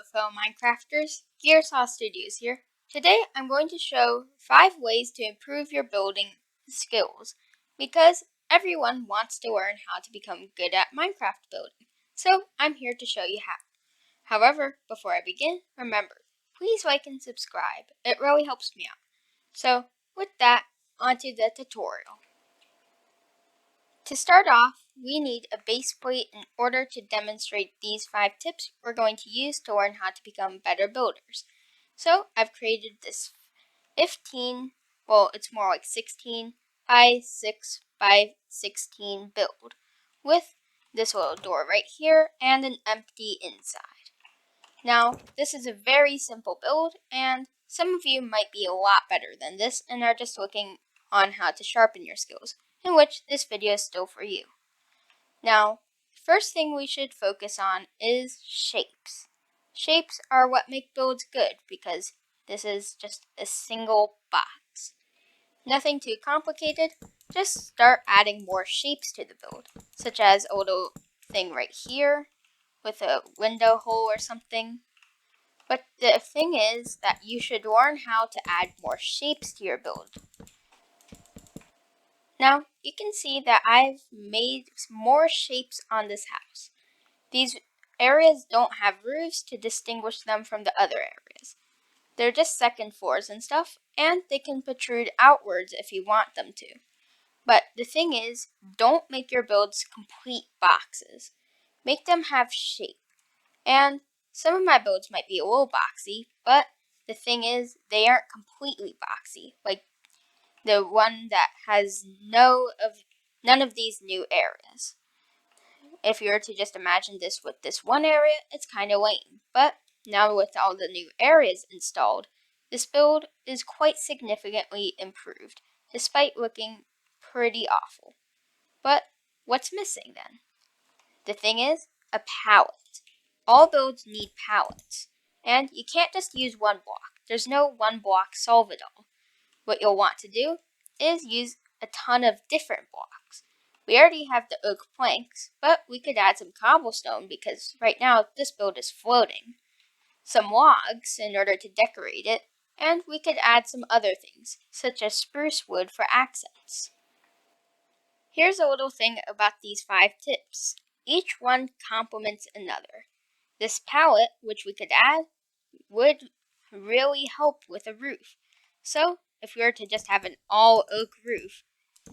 fellow Minecrafters, Gearsaw Studios here. Today I'm going to show 5 ways to improve your building skills because everyone wants to learn how to become good at Minecraft building. So I'm here to show you how. However, before I begin, remember, please like and subscribe. It really helps me out. So with that, onto the tutorial. To start off, we need a base plate in order to demonstrate these 5 tips we're going to use to learn how to become better builders. So I've created this 15, well it's more like 16 by 6 by 16 build with this little door right here and an empty inside. Now this is a very simple build and some of you might be a lot better than this and are just looking on how to sharpen your skills, in which this video is still for you. Now, the first thing we should focus on is shapes. Shapes are what make builds good because this is just a single box. Nothing too complicated, just start adding more shapes to the build, such as a little thing right here with a window hole or something. But the thing is that you should learn how to add more shapes to your build. Now, you can see that I've made more shapes on this house. These areas don't have roofs to distinguish them from the other areas. They're just second floors and stuff, and they can protrude outwards if you want them to. But the thing is, don't make your builds complete boxes. Make them have shape. And some of my builds might be a little boxy, but the thing is, they aren't completely boxy, like the one that has none of these new areas. If you were to just imagine this with this one area, it's kind of lame. But now with all the new areas installed, this build is quite significantly improved, despite looking pretty awful. But what's missing then? The thing is, a palette. All builds need palettes, and you can't just use one block. There's no one block solve it all. What you'll want to do is use a ton of different blocks. We already have the oak planks, but we could add some cobblestone because right now this build is floating. Some logs in order to decorate it, and we could add some other things, such as spruce wood for accents. Here's a little thing about these 5 tips. Each one complements another. This palette, which we could add, would really help with a roof. So, if we were to just have an all oak roof,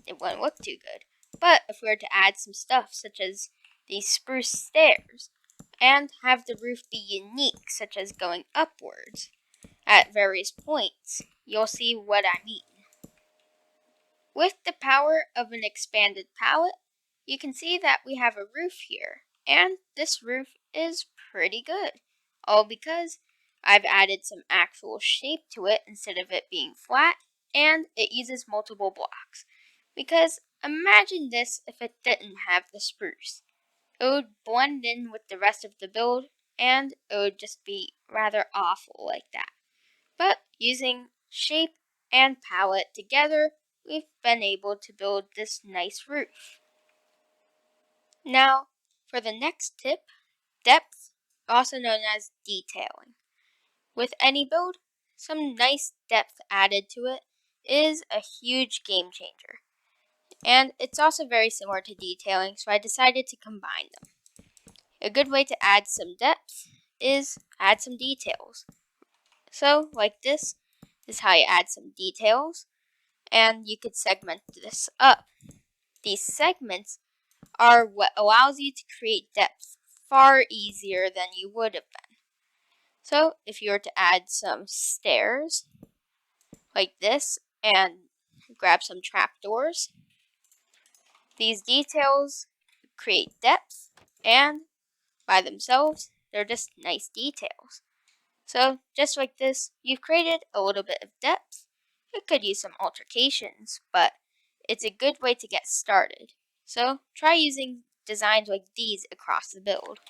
it wouldn't look too good. But if we were to add some stuff such as these spruce stairs and have the roof be unique, such as going upwards at various points, you'll see what I mean. With the power of an expanded palette, you can see that we have a roof here, and this roof is pretty good, all because I've added some actual shape to it instead of it being flat, and it uses multiple blocks. Because imagine this if it didn't have the spruce. It would blend in with the rest of the build, and it would just be rather awful like that. But using shape and palette together, we've been able to build this nice roof. Now, for the next tip, depth, also known as detailing. With any build, some nice depth added to it is a huge game changer. And it's also very similar to detailing, so I decided to combine them. A good way to add some depth is add some details. So, like this is how you add some details, and you could segment this up. These segments are what allows you to create depth far easier than you would have been. So if you were to add some stairs like this and grab some trapdoors, these details create depth, and by themselves, they're just nice details. So just like this, you've created a little bit of depth. It could use some altercations, but it's a good way to get started. So try using designs like these across the build.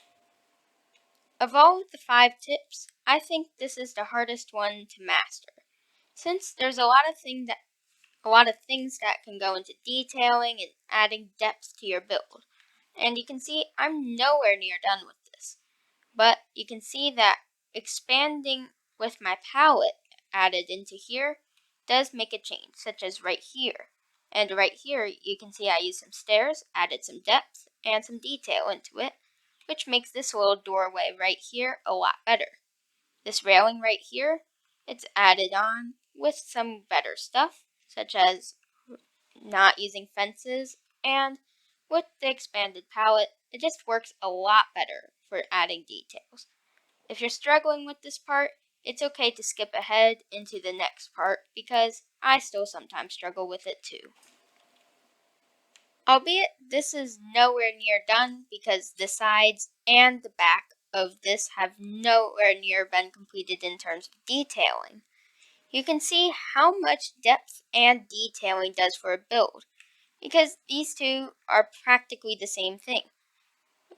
Of all of the 5 tips, I think this is the hardest one to master, since there's a lot of things that can go into detailing and adding depth to your build. And you can see I'm nowhere near done with this. But you can see that expanding with my palette added into here does make a change, such as right here. And right here, you can see I used some stairs, added some depth, and some detail into it, which makes this little doorway right here a lot better. This railing right here, it's added on with some better stuff, such as not using fences, and with the expanded palette, it just works a lot better for adding details. If you're struggling with this part, it's okay to skip ahead into the next part because I still sometimes struggle with it too. Albeit this is nowhere near done because the sides and the back of this have nowhere near been completed in terms of detailing. You can see how much depth and detailing does for a build, because these two are practically the same thing.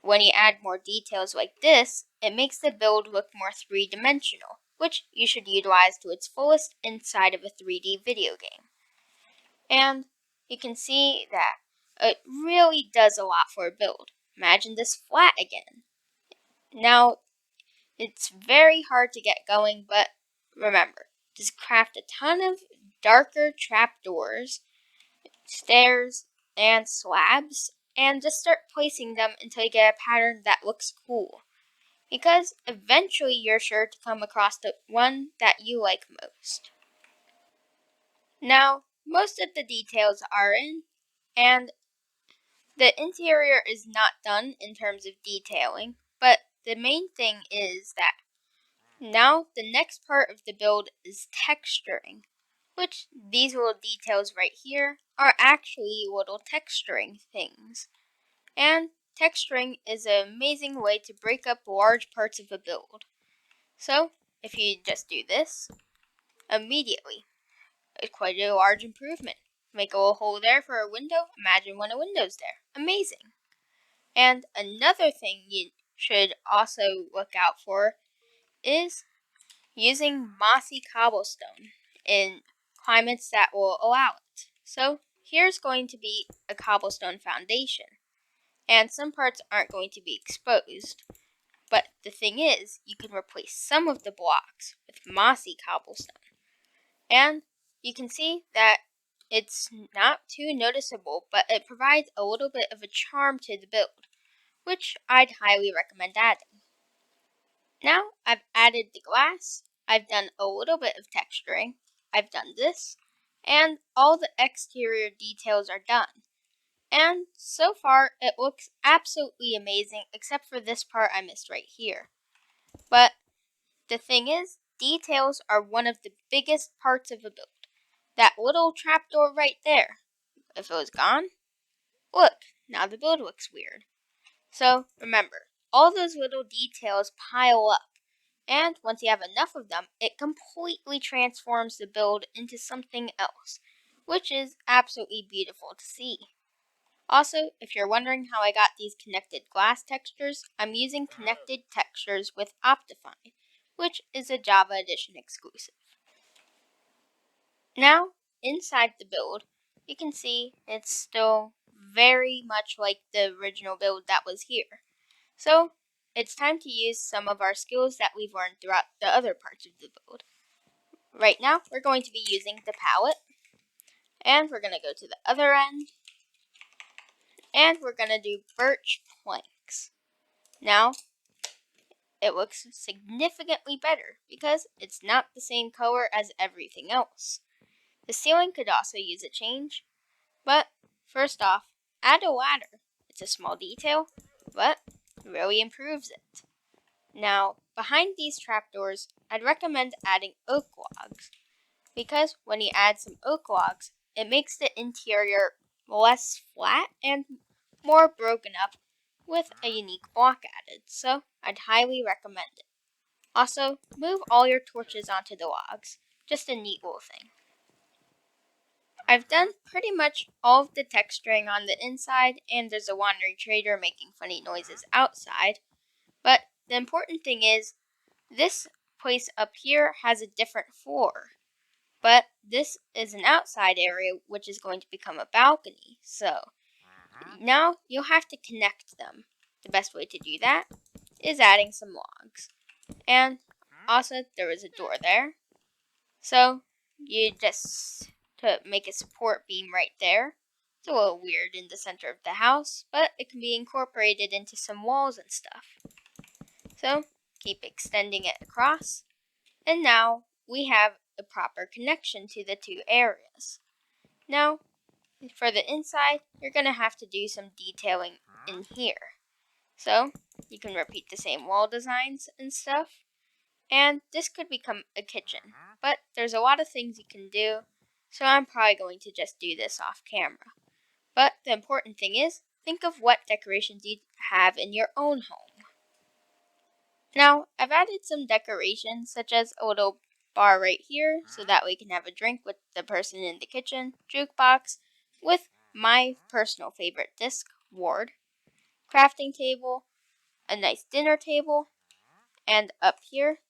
When you add more details like this, it makes the build look more three-dimensional, which you should utilize to its fullest inside of a 3D video game. And you can see that it really does a lot for a build. Imagine this flat again. Now, it's very hard to get going, but remember, just craft a ton of darker trapdoors, stairs, and slabs, and just start placing them until you get a pattern that looks cool. Because eventually you're sure to come across the one that you like most. Now, most of the details are in, and the interior is not done in terms of detailing, but the main thing is that now the next part of the build is texturing, which these little details right here are actually little texturing things. And texturing is an amazing way to break up large parts of a build. So, if you just do this, immediately, it's quite a large improvement. Make a little hole there for a window, imagine when a window's there. Amazing! And another thing you should also look out for is using mossy cobblestone in climates that will allow it. So, here's going to be a cobblestone foundation, and some parts aren't going to be exposed. But the thing is, you can replace some of the blocks with mossy cobblestone. And you can see that it's not too noticeable, but it provides a little bit of a charm to the build, which I'd highly recommend adding. Now I've added the glass, I've done a little bit of texturing, I've done this, and all the exterior details are done. And so far, it looks absolutely amazing, except for this part I missed right here. But the thing is, details are one of the biggest parts of a build. That little trapdoor right there, if it was gone, look, now the build looks weird. So remember, all those little details pile up, and once you have enough of them, it completely transforms the build into something else, which is absolutely beautiful to see. Also, if you're wondering how I got these connected glass textures, I'm using connected textures with Optifine, which is a Java Edition exclusive. Now, inside the build, you can see it's still very much like the original build that was here. So, it's time to use some of our skills that we've learned throughout the other parts of the build. Right now, we're going to be using the palette, and we're going to go to the other end, and we're going to do birch planks. Now, it looks significantly better because it's not the same color as everything else. The ceiling could also use a change, but first off, add a ladder. It's a small detail, but really improves it. Now, behind these trapdoors, I'd recommend adding oak logs, because when you add some oak logs, it makes the interior less flat and more broken up with a unique block added, so I'd highly recommend it. Also, move all your torches onto the logs, just a neat little thing. I've done pretty much all of the texturing on the inside, and there's a wandering trader making funny noises outside, but the important thing is, this place up here has a different floor, but this is an outside area which is going to become a balcony, so now you'll have to connect them. The best way to do that is adding some logs. And Also, there was a door there. So, you just to make a support beam right there. It's a little weird in the center of the house, but it can be incorporated into some walls and stuff. So, keep extending it across. And now, we have a proper connection to the two areas. Now, for the inside, you're going to have to do some detailing in here. So, you can repeat the same wall designs and stuff. And this could become a kitchen, but there's a lot of things you can do, so I'm probably going to just do this off camera. But the important thing is, think of what decorations you have in your own home. Now, I've added some decorations, such as a little bar right here, so that we can have a drink with the person in the kitchen, jukebox, with my personal favorite disc, Ward, crafting table, a nice dinner table, and up here,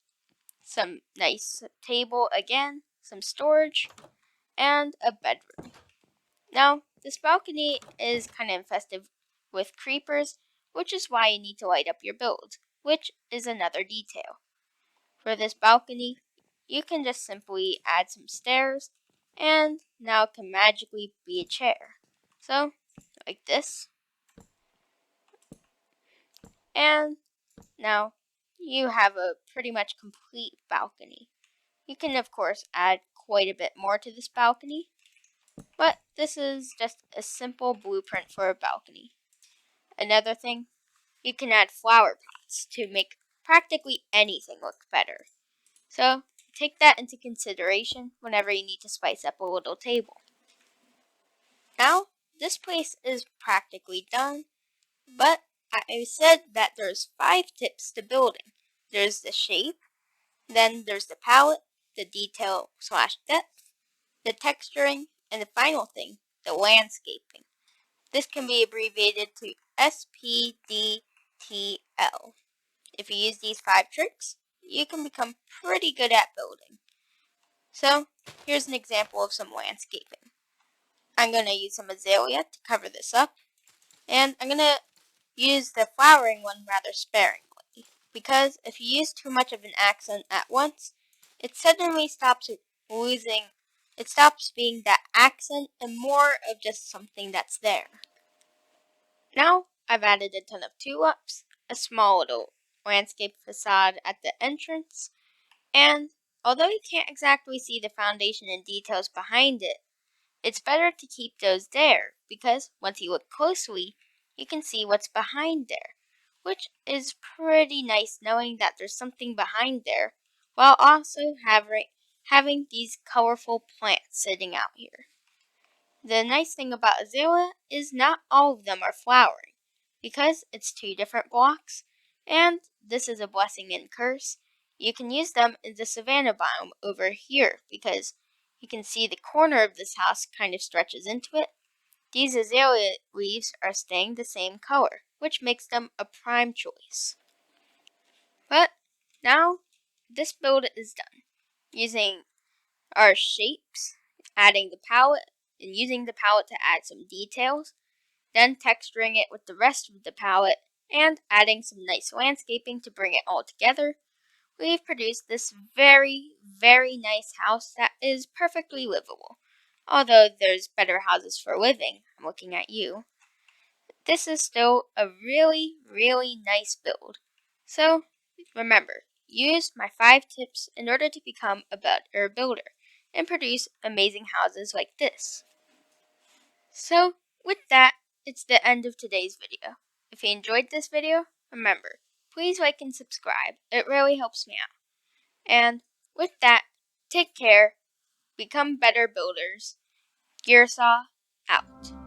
some nice table again, some storage, and a bedroom. Now, this balcony is kind of infested with creepers, which is why you need to light up your build, which is another detail. For this balcony, you can just simply add some stairs, and now it can magically be a chair. So, like this. And now you have a pretty much complete balcony. You can, of course, add quite a bit more to this balcony, but this is just a simple blueprint for a balcony. Another thing, you can add flower pots to make practically anything look better. So, take that into consideration whenever you need to spice up a little table. Now, this place is practically done, but I said that there's 5 tips to building. There's the shape, then there's the palette, the detail/depth, the texturing, and the final thing, the landscaping. This can be abbreviated to SPDTL. If you use these 5 tricks, you can become pretty good at building. So, here's an example of some landscaping. I'm going to use some azalea to cover this up, and I'm going to use the flowering one rather sparingly, because if you use too much of an accent at once, it suddenly stops being that accent and more of just something that's there. Now, I've added a ton of tulips, a small little landscape facade at the entrance, and although you can't exactly see the foundation and details behind it, it's better to keep those there, because once you look closely, you can see what's behind there, which is pretty nice knowing that there's something behind there, while also having these colorful plants sitting out here. The nice thing about azalea is not all of them are flowering, because it's 2 different blocks, and this is a blessing and curse. You can use them in the savanna biome over here, because you can see the corner of this house kind of stretches into it. These azalea leaves are staying the same color, which makes them a prime choice. But now, this build is done. Using our shapes, adding the palette, and using the palette to add some details, then texturing it with the rest of the palette, and adding some nice landscaping to bring it all together, we've produced this very, very nice house that is perfectly livable. Although there's better houses for living, I'm looking at you. This is still a really, really nice build. So, remember, use my 5 tips in order to become a better builder and produce amazing houses like this. So, with that, it's the end of today's video. If you enjoyed this video, remember, please like and subscribe. It really helps me out. And with that, take care, become better builders. Gearsaw out.